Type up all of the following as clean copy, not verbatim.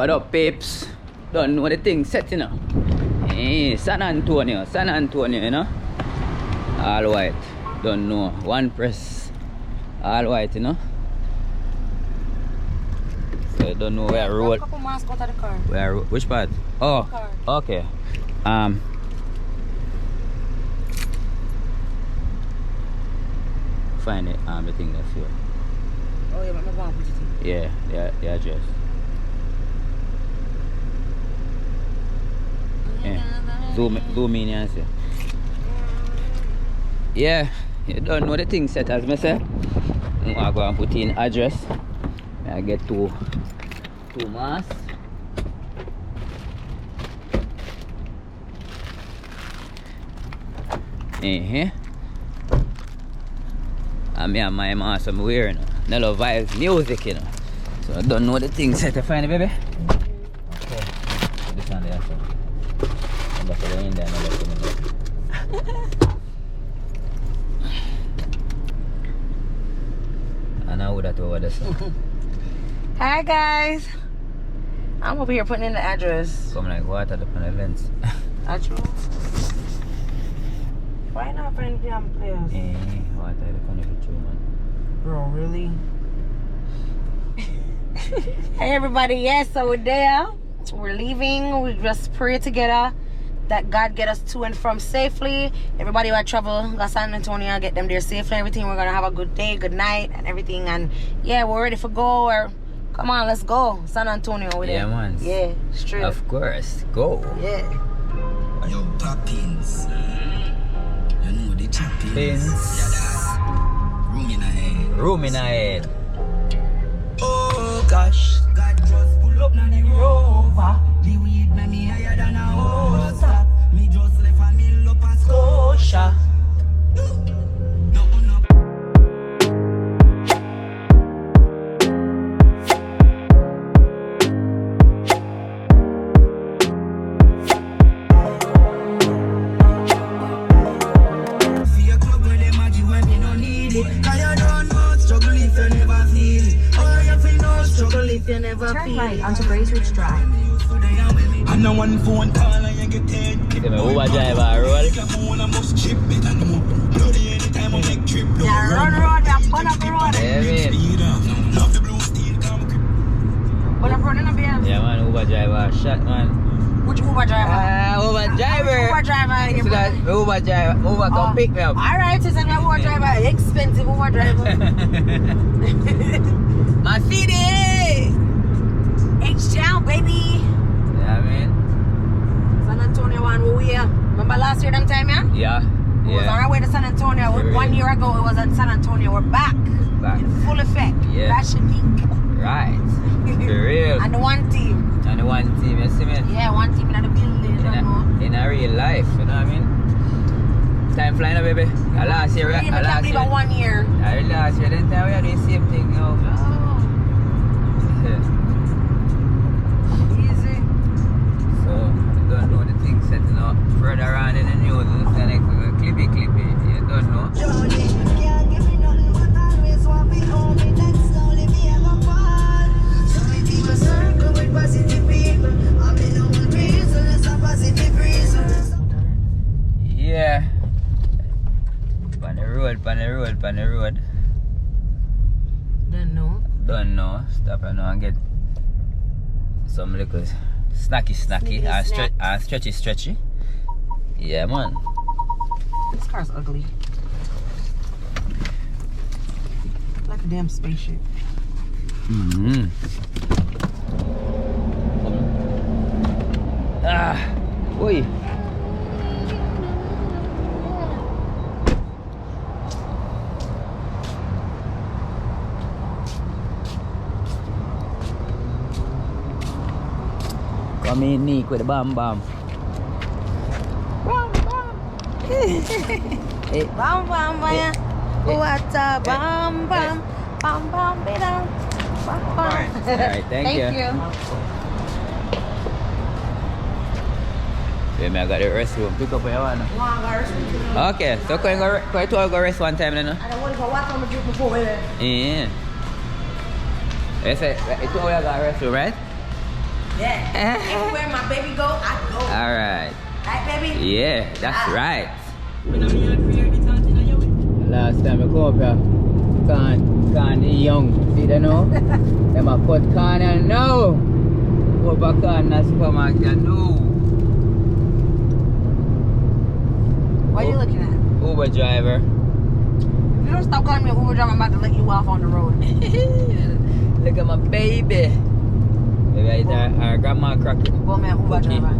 What up, peeps? Don't know the thing set, you know. Hey, San Antonio, you know. All white. Don't know. One press. All white, you know. So I don't know where I roll. Couple masks out of the car. Where? Which part? Oh, okay. Find it. The thing that's here. Oh yeah, I'm going to put it in. Yeah, the address. Yeah. Zoom in and see. Yeah, you don't know the thing set as me say. I'm going to put in address. I get two masks. And me and my mask I'm wearing. Nello vibes music, you know. So I don't know the thing set to find it, baby. Okay. This one there, so. I'm back in there and I would have to over this. Hi guys. I'm over here putting in the address. Come like water up on the lens. Actual. Why not find the damn place? Water up on the picture, man. Bro, really? Hey everybody, yes, so we're there. We're leaving. We just pray together that God get us to and from safely. Everybody who travel to San Antonio, get them there safely. Everything. We're gonna have a good day, good night, and everything. And yeah, we're ready for go. Or come on, let's go, San Antonio. With yeah, it. Man. Yeah, straight. Of course, go. Yeah. Yo, Poppins. You know the Pins. Room in a head. Room in a head. Oh gosh, God just pull up na the rover. The weed na me higher than a holster. Me just left a mill up a Scotia. See a club where they magic when me no need it. 'Cause you don't know struggle if you never feel it. Struggle if you never turn right onto Grace Ridge Drive. I know one phone call and you get paid. Give me Uber driver roll. I must chip it and more. Bloody anytime I make trip. Yeah, run road, yeah, put up road. Yeah, man. Love the blue steel come grip. Put up road in a beer. Yeah, man, Uber driver shot, man. Which Uber driver? Uber driver. Uber driver. So that Uber driver, Uber come pick me up. Alright, it's an Uber driver. Expensive Uber driver. My city! H-Town, baby. Yeah, man. San Antonio one, where we here? Remember last year, them time, yeah? Yeah. We was on our way to San Antonio. Sure. 1 year ago, it was in San Antonio. We're back. In full effect. Yeah. Rashkamar. Right. For real. And the one team. And the one team, you see me? Yeah, one team in the building. In a real life, you know what I mean? Time flying up, baby. Last year, I can't believe 1 year. Last year, then time we had the same thing, you know. Easy. So, you don't know the thing setting up further on in the news. It's like clippy. You don't know. Yeah. On the road. Don't know. Stop and now and get some little snacky stretchy. Yeah, man. This car's ugly. Like a damn spaceship. Oi. Come in, Nick, with the bam. Hey. Bam, man. What a bam, bam. Bam. Alright, thank you. Yeah, I got the restroom. Pick up where you want. Okay, so can you go rest one time then? I don't want to go walk on the drink before we Yeah. You say, it's where you got a restroom, right? Yeah. Everywhere my baby go, I go. Alright. Right, baby? Yeah, that's right. Last time I come up here, can't young. See that now? Them a cut corner now. Go back on the supermarket now. What are you looking at? Uber driver. If you don't stop calling me an Uber driver, I'm about to let you off on the road. Look at my baby. Maybe I eat our grandma cracker. Well, man, Uber driver.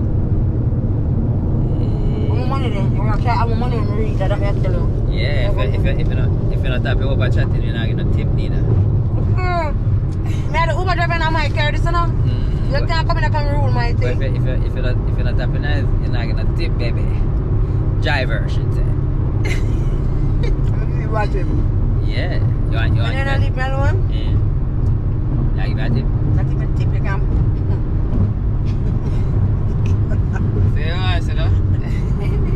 I want money then. I want money when we reach that. I'm have to do. Yeah, if you're not happy Uber chatting, you're not getting no tip neither. Man, the Uber driver and I might carry this, you know? You can't come in and come rule my But thing. if you're not happy now, you're not getting no tip, baby. Driver, I should say. Watch it. Yeah. You want And then I leave me alone? Yeah. Yeah, you got tip. Not even tip, you can. Say you want to know?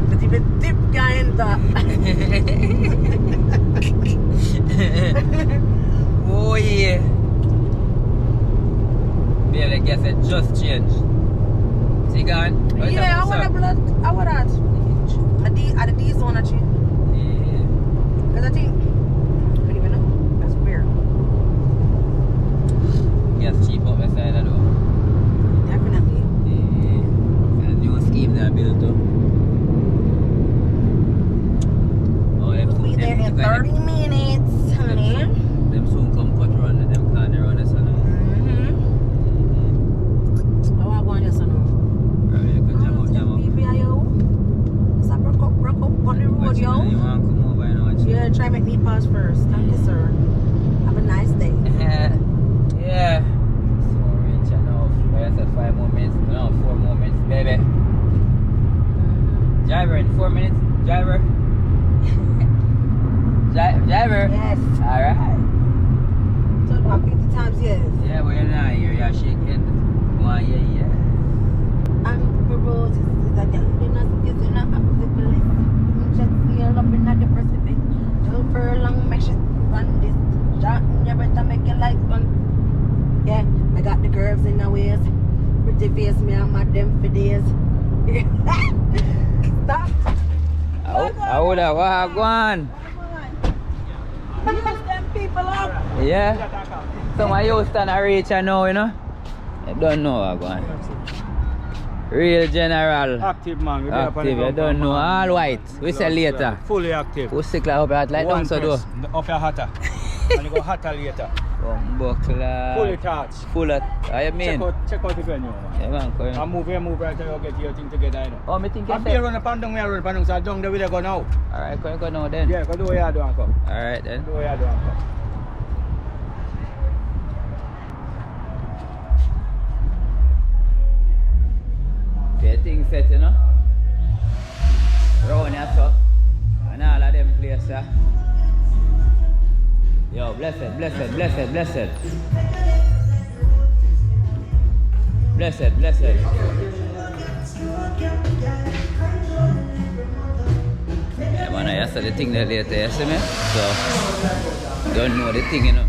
Not even tip, can't Oh yeah. Baby, guess it just changed. See gone? Yeah, I want a blood. I want that. At the D zone, actually. Yeah. Because I think, I don't even know. That's weird. Guess cheap up the side of the door. Definitely. Yeah. It's a new scheme that I built up. Oh, We'll be there in 30 minutes, honey. Them soon come cut around them corner around the sun. Oh, I want your son. Probably you could jam up. Yo. What's up, broke up on the road, But yo. you want to come over and watch it? Yeah, try make me pause first. Thank you, sir. Have a nice day. Yeah. So reach enough. I said 5 more minutes. No, 4 more minutes, baby. Driver in 4 minutes. Driver. Driver. Yes. Alright. Told my 50 times yes. Yeah, but you're not here. You're shaking. One, yeah. I'm the roses. Is that you're not kissing up the place. Just feel up in the precipice. Till furlong, make shit run this. Shot in your better make your life fun. Yeah, I got the curves in the waist. Pretty face, me and my them for days. Stop. I would have wagwan. Use them people up. Yeah. Some of you stand a reach now, you know. I don't know wagwan. Real general. Active man. Active, I don't know. All white. We say later. Fully active. Who sick like up your hat like down so do? Up your hatter. And you go hatter later. Buckler. Fully charged. Full of. How you mean? Check out the venue, man. Yeah, man. Come I move right till you get your thing together, you know. Oh, me think you I'm here on the pandang, we are on the pandang, so down the way they go now. Alright, go now then. Yeah, go do what you do, uncle. Alright then. Do what you do, uncle. Get things set, you know. Round here, so. And all of them places. Yo, blessed. Blessed. Yeah, man, I saw the thing that later, you see me? So, don't know the thing, you know.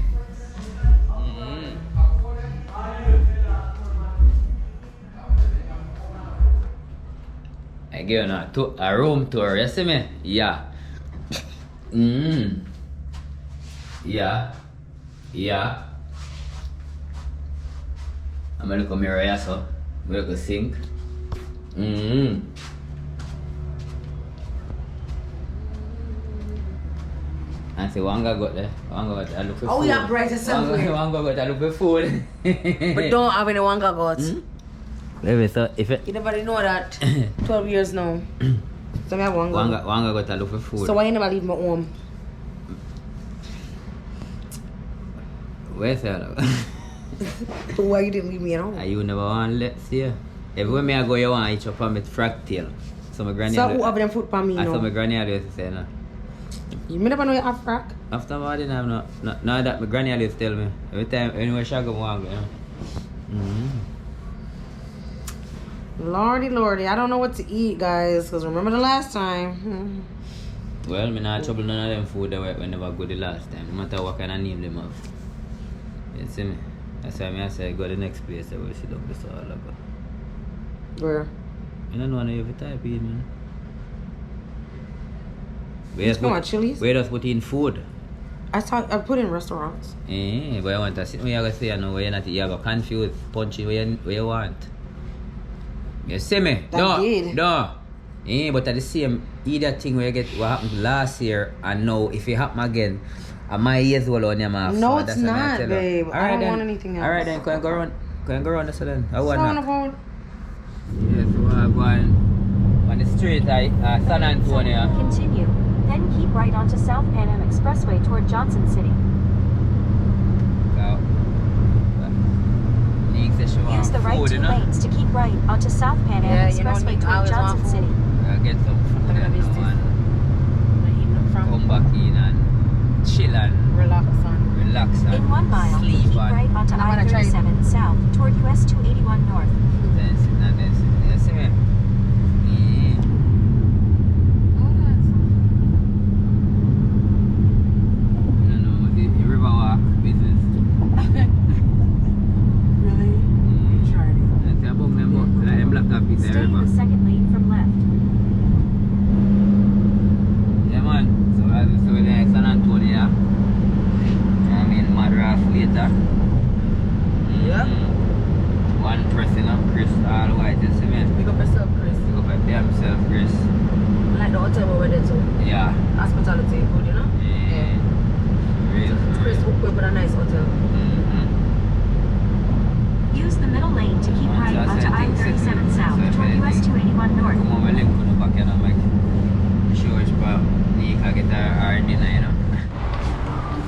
I give you a room tour, you see me? Yeah. Yeah. I'm gonna look at mirror here, so I'm gonna go sink. And say one guy got there. One guy got to look for food. Oh, yeah, bright as somewhere. One guy got to look for food. But don't have anyone got guts. Maybe so if it You never know that. 12 years now. So I have one one got. guy got to look for food. So why you never leave my home? Where's that? Why you didn't leave me at home? You never want to let see. Everywhere me I go, you want to eat up on my fractal. So my granny. So who have them food for me I saw my now? granny used to say no. You never know you have frack? After I didn't have no that my granny used to tell me. Every time anywhere she go, I go, you know. Lordy, I don't know what to eat, guys. Because remember the last time? Well, me not trouble none of them food that we never go the last time. No matter what kind of name them have. You see me? That's why I say go to the next place that we sit down this all over. Where? You don't know how you type in, man. You talking about Chili's? We just put in food. I put in restaurants. But I want to sit where you say I know where you're not you go confused, punchy where you want. You see me? That did. No. But at the same either thing where you get what happened last year and now if it happen again, my ears will on your mouth. No, it's not, babe. I don't want anything else. Alright then, go around this then. I want Yes, we're going on the street San Antonio. Continue. Then keep right onto South Pan Am Expressway toward Johnson City. Use the right two lanes to keep right onto South Pan Am Expressway toward Johnson City. I'll get some food and come back in and chill and relax and in 1 mile, sleep keep right onto I-37 South toward US 281 North. Then sit. You see me? Stay in the second lane from left. Yeah, man. So as we saw there, San Antonio. I mean, Madras later. Yeah. One person up, Chris, all white, you see me? Pick up yourself, Chris. Pick up himself, Chris. Like the hotel we were there too. Yeah. Hospitality good, you know? Yeah. Real. Chris hooked up with a nice hotel. Use the middle lane to keep right onto I-37 South toward US 281 North. Come on, we'll link on the back end and make sure it's about NIQUE get our dinner, you know.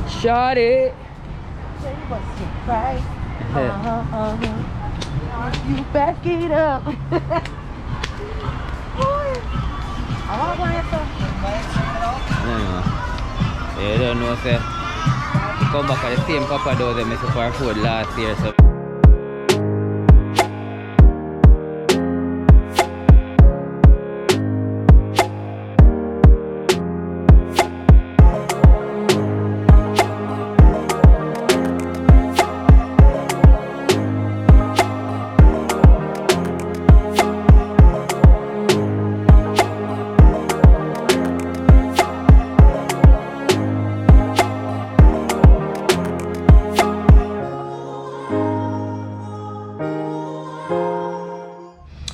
Shawty! You back it up. You don't know, say, come back at the same Papa does they mess up our food last year, so.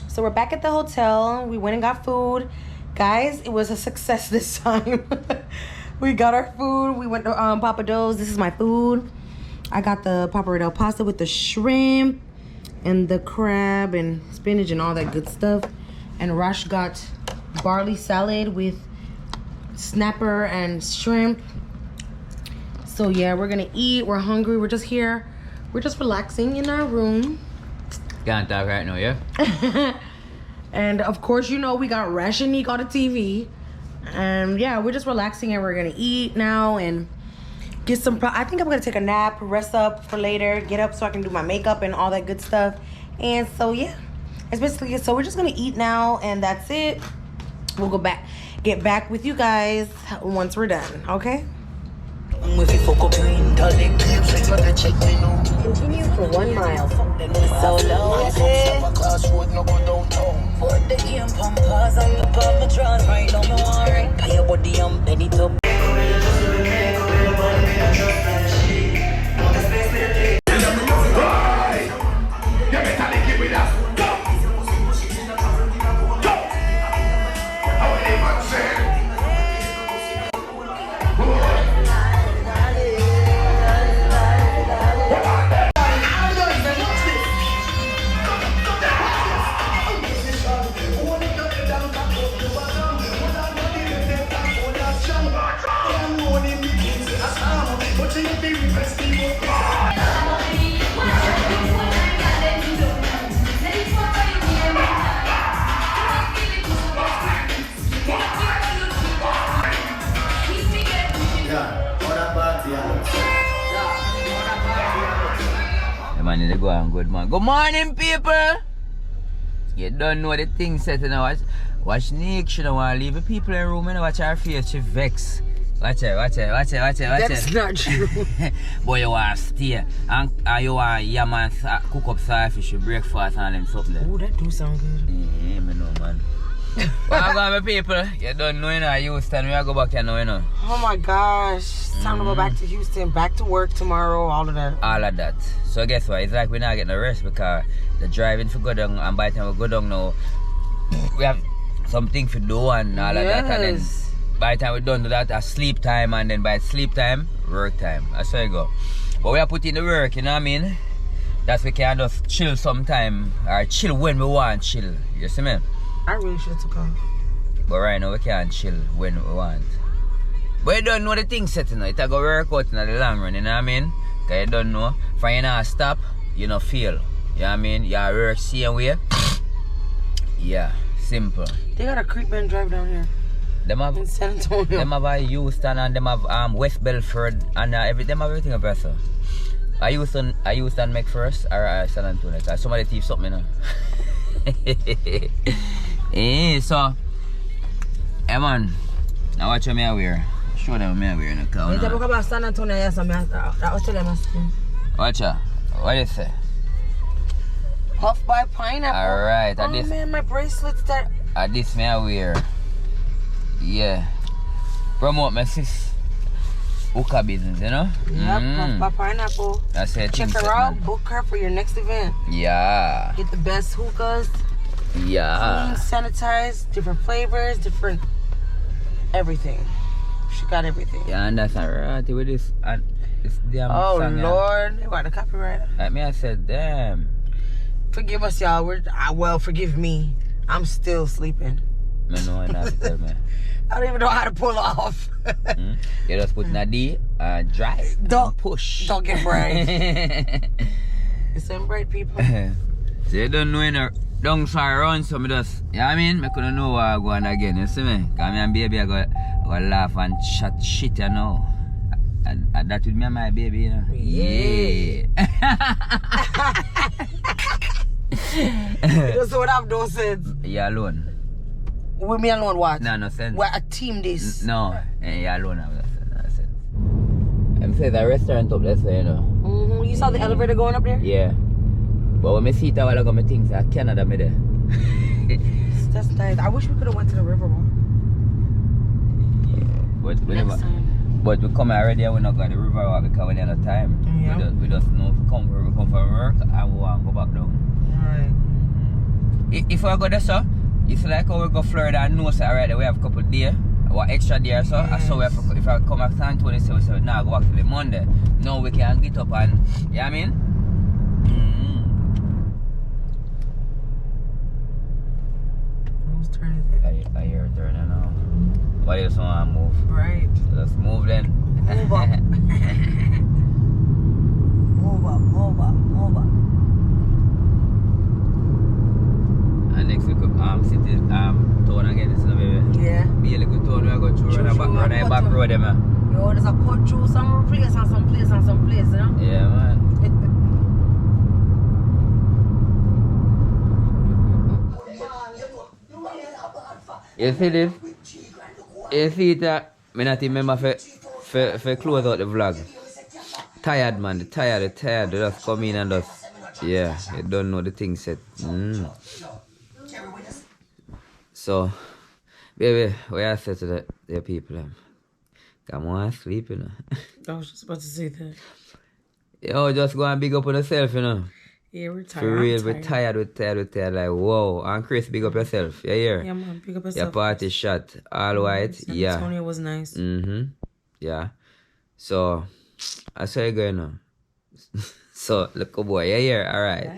So we're back at the hotel. We went and got food. Guys, it was a success this time. We got our food. We went to Papa Do's. This is my food. I got the pappardelle pasta with the shrimp and the crab and spinach and all that good stuff. And Rash got barley salad with snapper and shrimp. So yeah, we're gonna eat. We're hungry. We're just here. We're just relaxing in our room. Can't talk right now, yeah? And of course, you know, we got Rash and Nique on the TV. And yeah, we're just relaxing and we're gonna eat now and get some, I think I'm gonna take a nap, rest up for later, get up so I can do my makeup and all that good stuff. And so yeah, it's basically it. So we're just gonna eat now and that's it. We'll get back with you guys once we're done, okay? Continue for 1 mile. So long, crossroad, no go downtown. For the game, pampas on the Pamatron. Right now, no worry. Pay your body and bend it up. Man, they go on good, man. Good morning, people! You don't know the thing set, you know. Watch Nique, she don't want to leave the people in the room, you know. Watch her face, she vex. Watch it. That's not true. Boy, you want to stay. And you want your man cook up fish, breakfast and them something there. Oh, that do sound good. Yeah, me know, man. Well, I'm going people. You don't know, you know, Houston. We are go back here now, you know. Oh my gosh. It's time to go back to Houston, back to work tomorrow, all of that. All of that. So guess what? It's like we're not getting a rest because the driving for go down, and by the time we go down now, we have something to do and all of that. And then by the time we're done with that, sleep time, and then by sleep time, work time. That's how you go. But we are putting the work, you know what I mean? That's we can just chill sometime, or chill when we want chill. You see me? I really should have took off. But right now we can't chill when we want. But you don't know the thing set, you know. It's going to work out in the long run, you know what I mean? Because you don't know. For you not stop, you not feel. You know what I mean? You work same way. Yeah, simple. They got a creep man drive down here. Them have, in San Antonio. Them have a Houston and them have West Belford and them have everything up there. So. Are Houston make first or San Antonio? Because somebody thief something, you know. So, hey man, now watch me wear. Show them me wear in the car. You talk about San Antonio, yes, I was telling them. Watch out. What do you say? Puff by pineapple. Alright. Oh man, my bracelets that. This me wear. Yeah. Promote my sis. Hookah business, you know? Yep, Puff by pineapple. That's it. Check her out. Book her for your next event. Yeah. Get the best hookahs. Yeah. Clean, sanitized, different flavors, different everything. She got everything. Yeah, and that's alright with this damn oh song. Lord, they got the copyright. Like me, I said, damn. Forgive us, y'all. Well, forgive me. I'm still sleeping. I know I have to tell me. I don't even know how to pull off. You just put in a D and drive. Don't push. Don't get bright. It's them bright people. So you don't know any don't try around, so me just, you know what I mean? I couldn't know what I go on again, you see me? Because me and baby I go laugh and chat shit, you know. And that with me and my baby, you know. Yeah. You just would have no sense. You alone. With me alone what? No sense. We're a team this. No, you alone have no sense. I'm saying the restaurant up there, so you know. You saw the elevator going up there? Yeah. But when I see it a while ago, I think that Canada me there. That's nice. I wish we could have went to the river walk. Yeah. Next time. But we come already and we're not going to the river walk because we don't have time. Yeah. We just know we come from work and we want to go back down. Alright. If we go there, so, it's like how we go Florida and know so already we have a couple of days. What extra there, so yes. So we have to, if I come back to San Antonio, so we say, nah, go back to the Monday. Now we can get up and, you know what I mean? Whose turn is it? I hear it turning now. What else want to move? Right. So let's move then. Move up. move up. And next we could city town again, isn't it, baby? Yeah. Be a little town we are going through run a back road there, man. Yo, there's a cut through some place and some place, you know? Yeah, man. You see this? You see it? I not remember for close out the vlog. Tired, man. Tired. They just come in and just, yeah, you don't know the thing set. So, baby, what I say to the people? Come on, sleep, you know. I was just about to say that. Yo, just go and big up on yourself, you know. Yeah, we're tired. For real, we're tired. Like, whoa. And Chris, big up yourself. You hear? Yeah, man, big up yourself. Your party shot. All white. San Yeah. Antonio was nice. Yeah. So, I saw you going on. So, look, boy. You hear? All right.